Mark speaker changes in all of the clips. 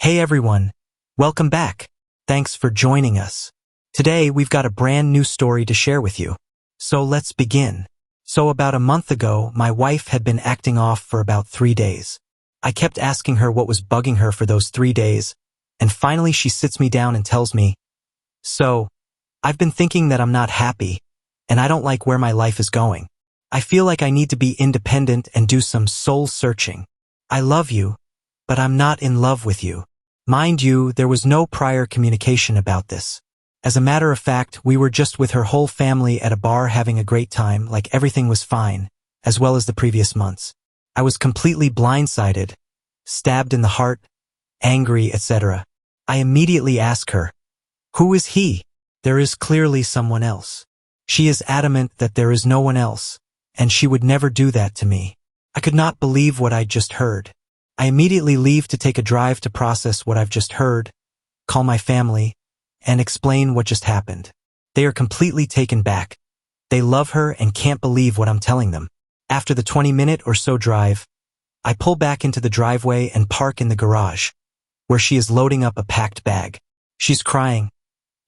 Speaker 1: Hey everyone, welcome back. Thanks for joining us. Today we've got a brand new story to share with you. So let's begin. So about a month ago, my wife had been acting off for about 3 days. I kept asking her what was bugging her for those 3 days, and finally she sits me down and tells me, "So, I've been thinking that I'm not happy, and I don't like where my life is going. I feel like I need to be independent and do some soul searching. I love you, but I'm not in love with you." Mind you, there was no prior communication about this. As a matter of fact, we were just with her whole family at a bar having a great time, like everything was fine, as well as the previous months. I was completely blindsided, stabbed in the heart, angry, etc. I immediately ask her, "Who is he?" There is clearly someone else. She is adamant that there is no one else, and she would never do that to me. I could not believe what I'd just heard. I immediately leave to take a drive to process what I've just heard, call my family, and explain what just happened. They are completely taken back. They love her and can't believe what I'm telling them. After the 20-minute or so drive, I pull back into the driveway and park in the garage, where she is loading up a packed bag. She's crying.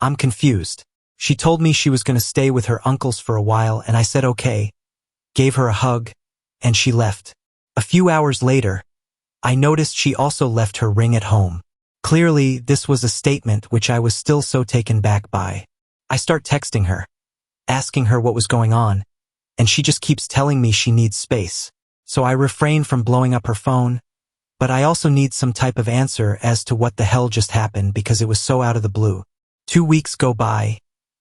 Speaker 1: I'm confused. She told me she was going to stay with her uncles for a while, and I said okay, gave her a hug, and she left. A few hours later, I noticed she also left her ring at home. Clearly, this was a statement which I was still so taken back by. I start texting her, asking her what was going on, and she just keeps telling me she needs space. So I refrain from blowing up her phone, but I also need some type of answer as to what the hell just happened because it was so out of the blue. 2 weeks go by,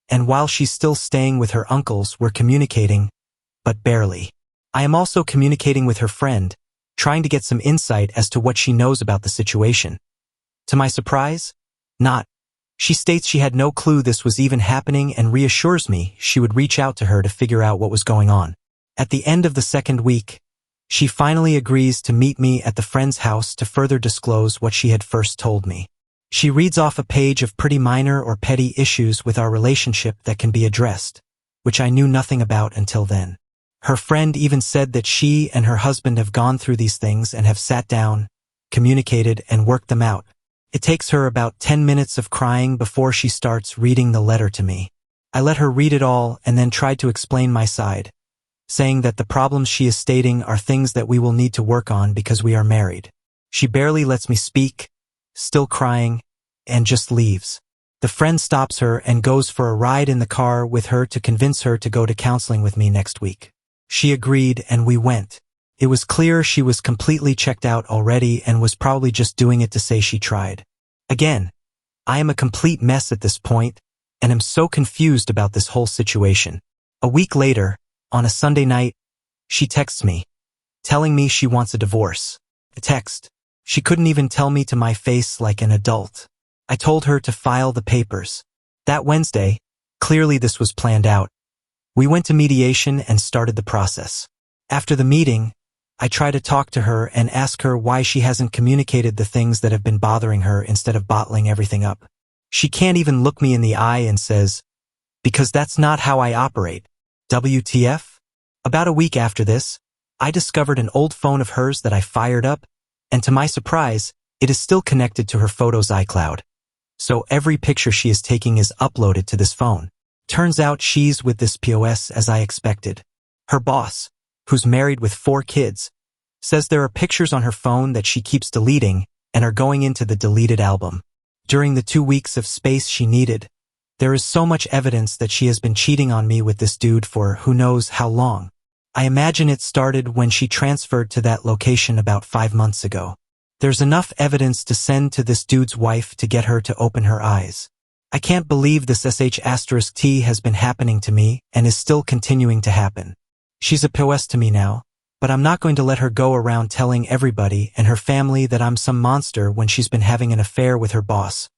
Speaker 1: and while she's still staying with her uncles, we're communicating, but barely. I am also communicating with her friend, trying to get some insight as to what she knows about the situation. To my surprise, not. She states she had no clue this was even happening and reassures me she would reach out to her to figure out what was going on. At the end of the second week, she finally agrees to meet me at the friend's house to further disclose what she had first told me. She reads off a page of pretty minor or petty issues with our relationship that can be addressed, which I knew nothing about until then. Her friend even said that she and her husband have gone through these things and have sat down, communicated, and worked them out. It takes her about 10 minutes of crying before she starts reading the letter to me. I let her read it all and then tried to explain my side, saying that the problems she is stating are things that we will need to work on because we are married. She barely lets me speak, still crying, and just leaves. The friend stops her and goes for a ride in the car with her to convince her to go to counseling with me next week. She agreed and we went. It was clear she was completely checked out already and was probably just doing it to say she tried. Again, I am a complete mess at this point and am so confused about this whole situation. A week later, on a Sunday night, she texts me, telling me she wants a divorce. The text. She couldn't even tell me to my face like an adult. I told her to file the papers. That Wednesday, clearly this was planned out. We went to mediation and started the process. After the meeting, I try to talk to her and ask her why she hasn't communicated the things that have been bothering her instead of bottling everything up. She can't even look me in the eye and says, "Because that's not how I operate." WTF? About a week after this, I discovered an old phone of hers that I fired up, and to my surprise, it is still connected to her photos iCloud. So every picture she is taking is uploaded to this phone. Turns out she's with this POS as I expected. Her boss, who's married with 4 kids, says there are pictures on her phone that she keeps deleting and are going into the deleted album. During the 2 weeks of space she needed, there is so much evidence that she has been cheating on me with this dude for who knows how long. I imagine it started when she transferred to that location about 5 months ago. There's enough evidence to send to this dude's wife to get her to open her eyes. I can't believe this sh*T has been happening to me and is still continuing to happen. She's a POS to me now, but I'm not going to let her go around telling everybody and her family that I'm some monster when she's been having an affair with her boss,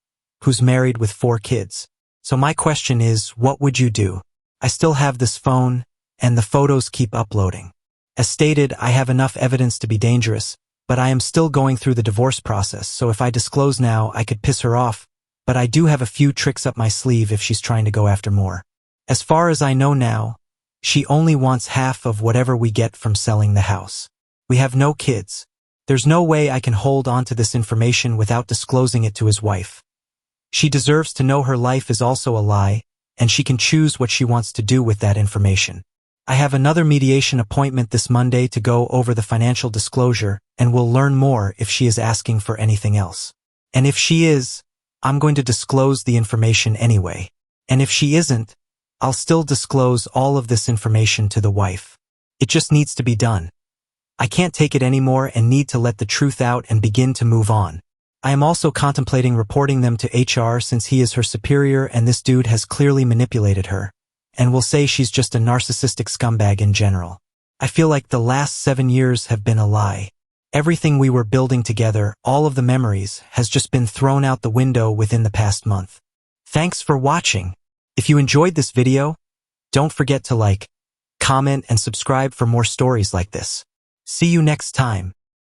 Speaker 1: who's married with 4 kids. So my question is, what would you do? I still have this phone, and the photos keep uploading. As stated, I have enough evidence to be dangerous, but I am still going through the divorce process, so if I disclose now, I could piss her off, but I do have a few tricks up my sleeve if she's trying to go after more. As far as I know now, she only wants half of whatever we get from selling the house. We have no kids, There's no way I can hold on to this information without disclosing it to his wife. She deserves to know her life is also a lie, and she can choose what she wants to do with that information. I have another mediation appointment this Monday to go over the financial disclosure, and we'll learn more if she is asking for anything else. And if she is, I'm going to disclose the information anyway. And if she isn't, I'll still disclose all of this information to the wife. It just needs to be done. I can't take it anymore and need to let the truth out and begin to move on. I am also contemplating reporting them to HR since he is her superior and this dude has clearly manipulated her. And will say she's just a narcissistic scumbag in general. I feel like the last 7 years have been a lie. Everything we were building together, all of the memories, has just been thrown out the window within the past month. Thanks for watching. If you enjoyed this video, don't forget to like, comment, and subscribe for more stories like this. See you next time.